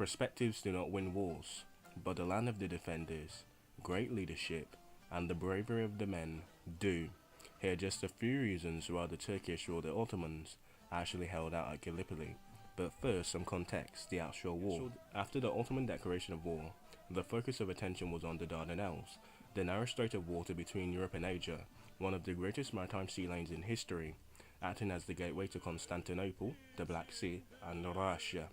Perspectives do not win wars, but the land of the defenders, great leadership, and the bravery of the men do. Here are just a few reasons why the Turkish or the Ottomans actually held out at Gallipoli. But first, some context, the actual war. After the Ottoman declaration of war, the focus of attention was on the Dardanelles, the narrow strait of water between Europe and Asia, one of the greatest maritime sea lanes in history, acting as the gateway to Constantinople, the Black Sea, and Russia.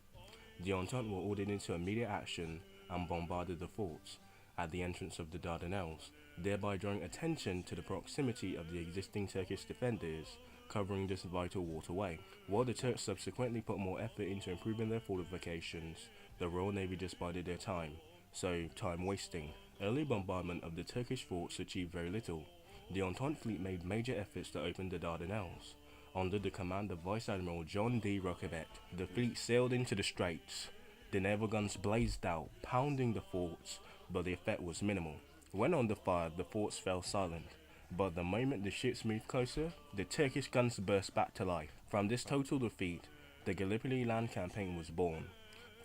The Entente were ordered into immediate action and bombarded the forts at the entrance of the Dardanelles, thereby drawing attention to the proximity of the existing Turkish defenders covering this vital waterway. While the Turks subsequently put more effort into improving their fortifications, the Royal Navy just bided their time, so time wasting. Early bombardment of the Turkish forts achieved very little. The Entente fleet made major efforts to open the Dardanelles. Under the command of Vice Admiral John D. Roquebet, the fleet sailed into the straits. The naval guns blazed out, pounding the forts, but the effect was minimal. When under fire, the forts fell silent, but the moment the ships moved closer, the Turkish guns burst back to life. From this total defeat, the Gallipoli land campaign was born.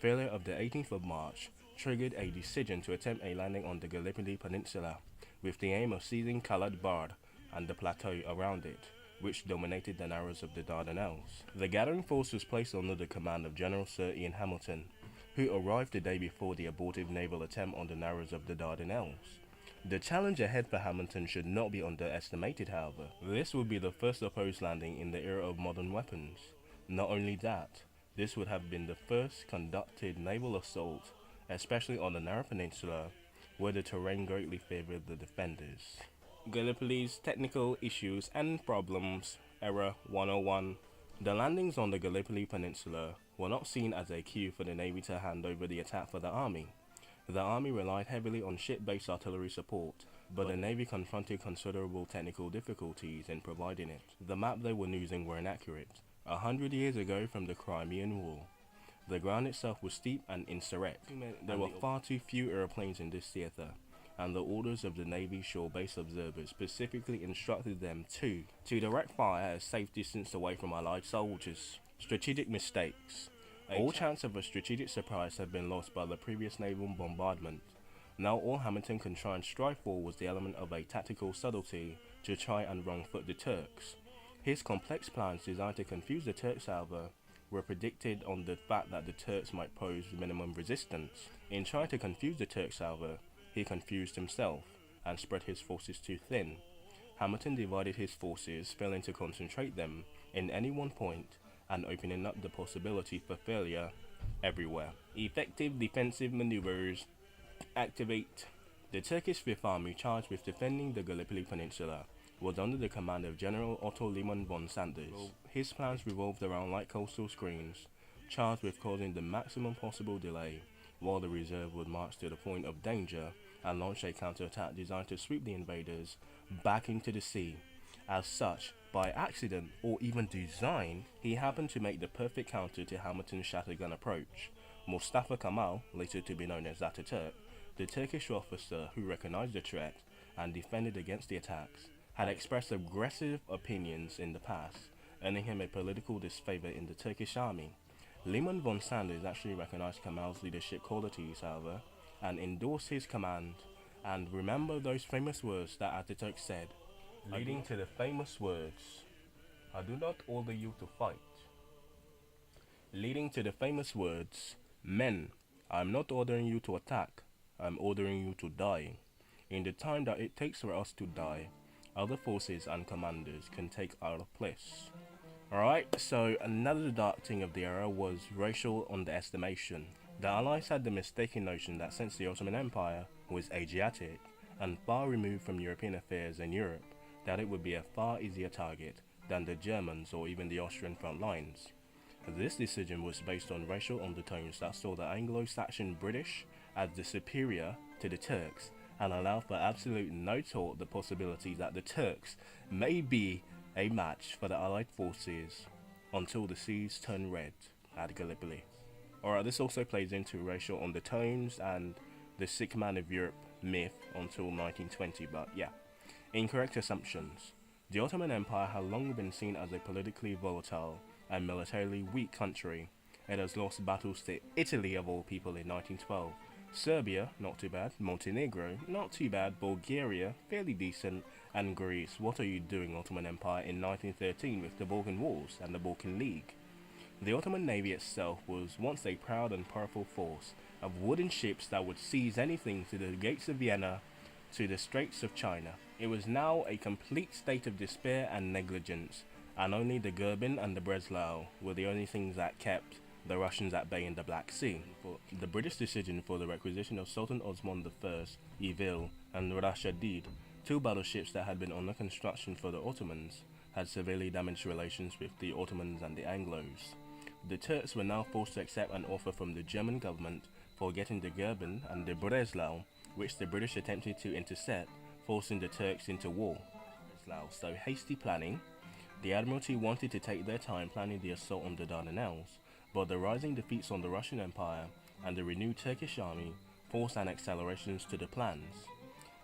Failure of the 18th of March triggered a decision to attempt a landing on the Gallipoli Peninsula, with the aim of seizing Khaled Bard and the plateau around it, which dominated the narrows of the Dardanelles. The gathering force was placed under the command of General Sir Ian Hamilton, who arrived the day before the abortive naval attempt on the narrows of the Dardanelles. The challenge ahead for Hamilton should not be underestimated, however. This would be the first opposed landing in the era of modern weapons. Not only that, this would have been the first conducted naval assault, especially on the narrow peninsula, where the terrain greatly favored the defenders. Gallipoli's technical issues and problems, Era 101. The landings on the Gallipoli Peninsula were not seen as a cue for the Navy to hand over the attack for the Army. The Army relied heavily on ship-based artillery support, but the Navy confronted considerable technical difficulties in providing it. The map they were using were inaccurate. 100 years ago from the Crimean War, the ground itself was steep and insurrect. There were far too few airplanes in this theatre, and the orders of the Navy shore-based observers specifically instructed them to direct fire at a safe distance away from Allied soldiers. Strategic mistakes. All chance of a strategic surprise had been lost by the previous naval bombardment. Now all Hamilton could try and strive for was the element of a tactical subtlety to try and wrong-foot the Turks. His complex plans designed to confuse the Turks, however, were predicted on the fact that the Turks might pose minimum resistance. In trying to confuse the Turks, however, he confused himself and spread his forces too thin. Hamilton divided his forces, failing to concentrate them in any one point and opening up the possibility for failure everywhere. Effective defensive maneuvers. Activate. The Turkish Fifth Army, charged with defending the Gallipoli Peninsula, was under the command of General Otto Liman von Sanders. His plans revolved around light coastal screens, charged with causing the maximum possible delay, while the reserve would march to the point of danger and launch a counterattack designed to sweep the invaders back into the sea. As such, by accident or even design, he happened to make the perfect counter to Hamilton's shattergun approach. Mustafa Kemal, later to be known as Ataturk, the Turkish officer who recognized the threat and defended against the attacks, had expressed aggressive opinions in the past, earning him a political disfavor in the Turkish army. Liman von Sanders actually recognized Kemal's leadership qualities, however, and endorsed his command. And remember those famous words that Ataturk said, leading to the famous words, "I do not order you to fight." Leading to the famous words, "Men, I am not ordering you to attack, I am ordering you to die. In the time that it takes for us to die, other forces and commanders can take our place." Alright, so another dark thing of the era was racial underestimation. The Allies had the mistaken notion that since the Ottoman Empire was Asiatic and far removed from European affairs in Europe, that it would be a far easier target than the Germans or even the Austrian front lines. This decision was based on racial undertones that saw the Anglo-Saxon British as the superior to the Turks and allowed for absolute no thought the possibility that the Turks may be a match for the Allied forces until the seas turned red at Gallipoli. Alright, this also plays into racial undertones and the sick man of Europe myth until 1920, but yeah. Incorrect assumptions. The Ottoman Empire had long been seen as a politically volatile and militarily weak country, It has lost battles to Italy of all people in 1912. Serbia, not too bad. Montenegro, not too bad. Bulgaria, fairly decent. And Greece, what are you doing, Ottoman Empire, in 1913 with the Balkan Wars and the Balkan League? The Ottoman Navy itself was once a proud and powerful force of wooden ships that would seize anything to the gates of Vienna to the Straits of China. It was now a complete state of despair and negligence, and only the Goeben and the Breslau were the only things that kept the Russians at bay in the Black Sea. The British decision for the requisition of Sultan Osman I, Evil, and Rashadid, two battleships that had been under construction for the Ottomans, had severely damaged relations with the Ottomans and the Anglos. The Turks were now forced to accept an offer from the German government for getting the Goeben and the Breslau, which the British attempted to intercept, forcing the Turks into war. So hasty planning. The Admiralty wanted to take their time planning the assault on the Dardanelles, but the rising defeats on the Russian Empire and the renewed Turkish army forced an acceleration to the plans.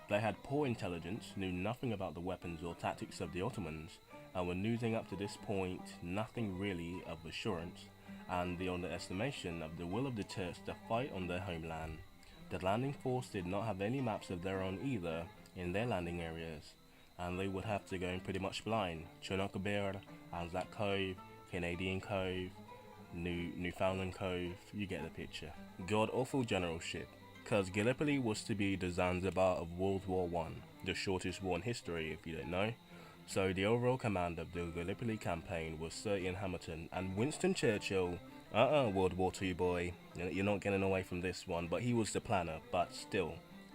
They had poor intelligence, knew nothing about the weapons or tactics of the Ottomans, and were losing up to this point nothing really of assurance, and the underestimation of the will of the Turks to fight on their homeland. The landing force did not have any maps of their own either in their landing areas, and they would have to go in pretty much blind. Chinook Bear, Anzac Cove, Canadian Cove, Newfoundland Cove, you get the picture. God awful generalship, cause Gallipoli was to be the Zanzibar of World War I, the shortest war in history if you don't know. So the overall command of the Gallipoli campaign was Sir Ian Hamilton and Winston Churchill. World War II boy, you're not getting away from this one, but he was the planner, but still,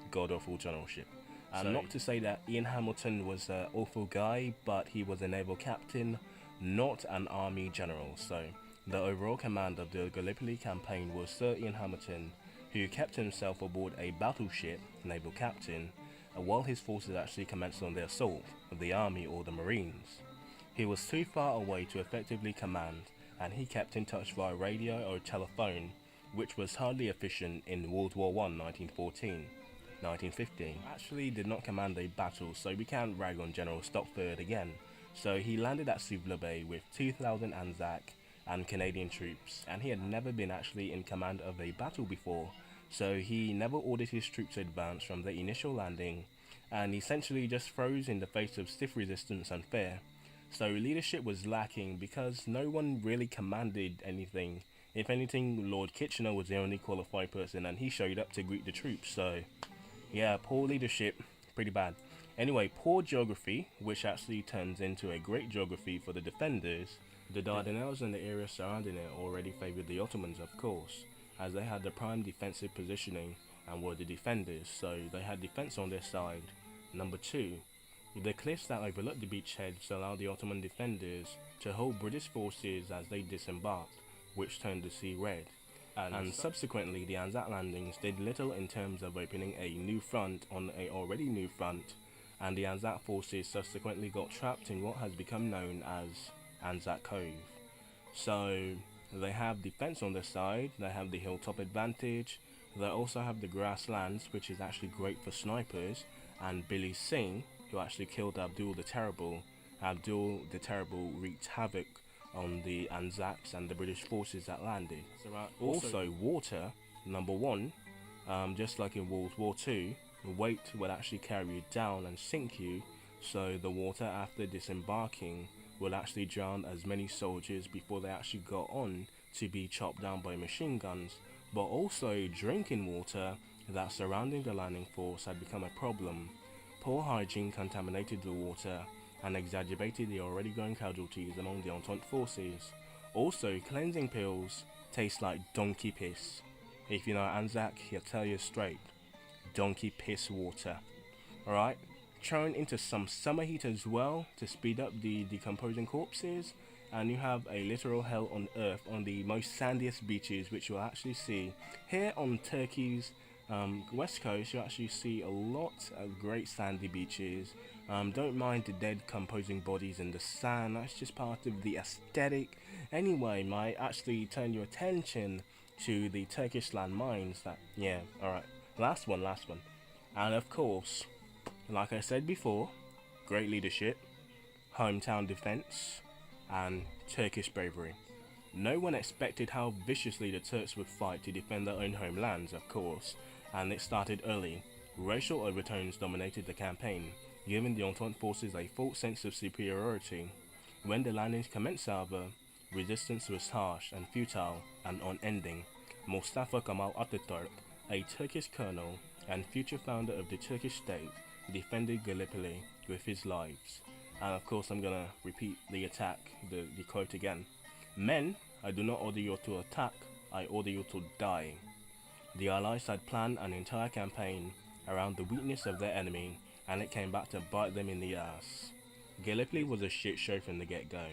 god awful generalship. And not to say that Ian Hamilton was an awful guy, but he was a naval captain, not an army general. So the overall command of the Gallipoli campaign was Sir Ian Hamilton, who kept himself aboard a battleship, naval captain, while his forces actually commenced on their assault of the army or the marines. He was too far away to effectively command, and he kept in touch via radio or telephone, which was hardly efficient in World War I 1914. 1915 actually did not command a battle, so we can't rag on General Stopford again. So he landed at Suvla Bay with 2,000 Anzac and Canadian troops, and he had never been actually in command of a battle before, so he never ordered his troops to advance from the initial landing, and essentially just froze in the face of stiff resistance and fear. So leadership was lacking because no one really commanded anything. If anything, Lord Kitchener was the only qualified person, and he showed up to greet the troops. So yeah, poor leadership, pretty bad. Anyway, poor geography, which actually turns into a great geography for the defenders. The Dardanelles and the area surrounding it already favoured the Ottomans, of course, as they had the prime defensive positioning and were the defenders, so they had defence on their side. Number 2, the cliffs that overlooked the beachheads allowed the Ottoman defenders to hold British forces as they disembarked, which turned the sea red. And subsequently, the Anzac landings did little in terms of opening a new front on a already new front, and the Anzac forces subsequently got trapped in what has become known as Anzac Cove. So they have defense on their side, they have the hilltop advantage, they also have the grasslands, which is actually great for snipers, and Billy Singh, who actually killed Abdul the Terrible. Abdul the Terrible wreaked havoc on the Anzacs and the British forces that landed. Also water, number 1, just like in World War II, the weight would actually carry you down and sink you, so the water after disembarking will actually drown as many soldiers before they actually got on to be chopped down by machine guns. But also drinking water that surrounding the landing force had become a problem. Poor hygiene contaminated the water and exacerbated the already growing casualties among the Entente forces. Also, cleansing pills taste like donkey piss. If you know Anzac, he'll tell you straight. Donkey piss water. Alright? Thrown into some summer heat as well to speed up the decomposing corpses, and you have a literal hell on earth on the most sandiest beaches, which you'll actually see here on Turkey's west coast. You actually see a lot of great sandy beaches. Don't mind the dead composing bodies in the sand, that's just part of the aesthetic. Anyway, might actually turn your attention to the Turkish landmines. Alright, last one. And of course, like I said before, great leadership, hometown defense, and Turkish bravery. No one expected how viciously the Turks would fight to defend their own homelands, of course, and it started early. Racial overtones dominated the campaign, giving the Entente forces a false sense of superiority. When the landings commenced, however, resistance was harsh and futile and unending. Mustafa Kemal Atatürk, a Turkish colonel and future founder of the Turkish state, defended Gallipoli with his lives. And of course, I'm gonna repeat the attack, the quote again. Men, I do not order you to attack, I order you to die. The Allies had planned an entire campaign around the weakness of their enemy, and it came back to bite them in the ass. Gallipoli was a shit show from the get-go.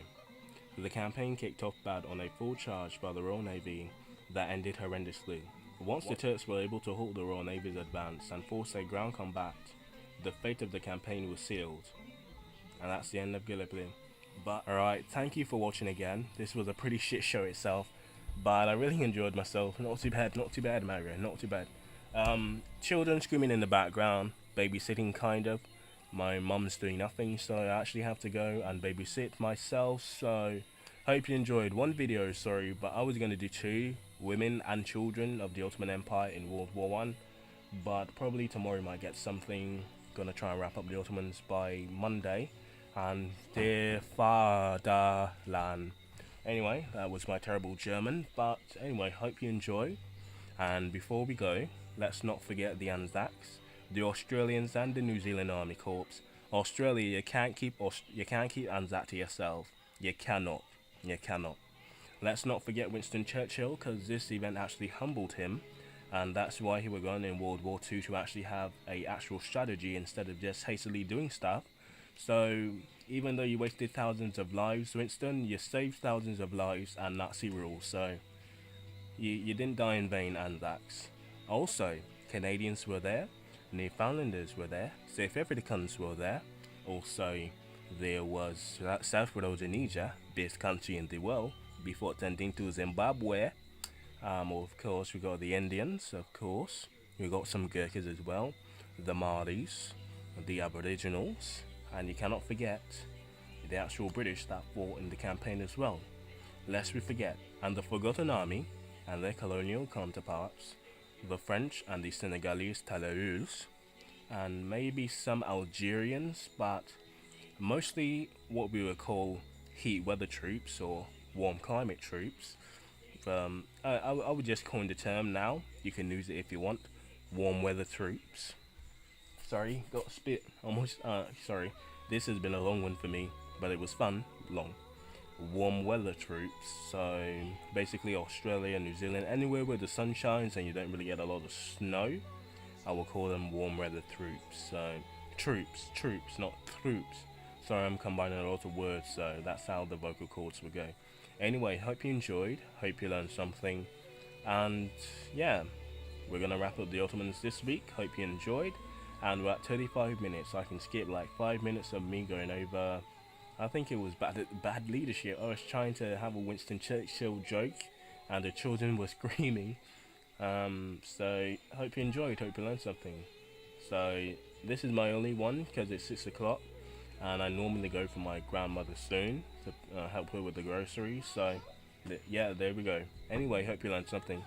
The campaign kicked off bad on a full charge by the Royal Navy that ended horrendously. Once the Turks were able to halt the Royal Navy's advance and force a ground combat, the fate of the campaign was sealed. And that's the end of Gallipoli. But alright, thank you for watching again. This was a pretty shit show itself, but I really enjoyed myself. Not too bad, Mario, not too bad. Children screaming in the background, babysitting kind of. My mum's doing nothing, so I actually have to go and babysit myself. So hope you enjoyed one video, sorry, but I was going to do 2, women and children of the Ottoman Empire in World War One, but probably tomorrow might get something. Gonna try and wrap up the Ottomans by Monday. And dear Fatherland. Anyway, that was my terrible German, but anyway, hope you enjoy. And before we go, let's not forget the Anzacs, the Australians and the New Zealand Army Corps. Australia, you can't keep Anzac to yourself. You cannot. Let's not forget Winston Churchill, because this event actually humbled him, and that's why he was going in World War II, to actually have a actual strategy instead of just hastily doing stuff. So even though you wasted thousands of lives, Winston, you saved thousands of lives and Nazi rule, so you didn't die in vain, Anzacs. Also, Canadians were there, Newfoundlanders were there, South Africans were there. Also, there was South Rhodesia, best country in the world, before turning to Zimbabwe. Of course, we got the Indians, of course. We got some Gurkhas as well, the Maoris, the Aboriginals, and you cannot forget the actual British that fought in the campaign as well. Lest we forget, and the Forgotten Army and their colonial counterparts, the French and the Senegalese Talaus, and maybe some Algerians, but mostly what we would call heat weather troops or warm climate troops. I would just coin the term now. You can use it if you want. Warm weather troops. Sorry, got spit almost. Sorry. This has been a long one for me, but it was fun. Long. Warm weather troops. So basically Australia, New Zealand, anywhere where the sun shines and you don't really get a lot of snow, I will call them warm weather troops. So troops, not troops. Sorry, I'm combining a lot of words, so that's how the vocal cords will go. Anyway, hope you enjoyed, hope you learned something, and yeah, we're gonna wrap up the Ottomans this week. Hope you enjoyed, and we're at 35 minutes. I can skip like 5 minutes of me going over. I think it was bad leadership. I was trying to have a Winston Churchill joke, and the children were screaming. So hope you enjoyed, hope you learned something. So this is my only one because it's 6 o'clock, and I normally go for my grandmother soon to help her with the groceries. So yeah, there we go. Anyway, hope you learned something.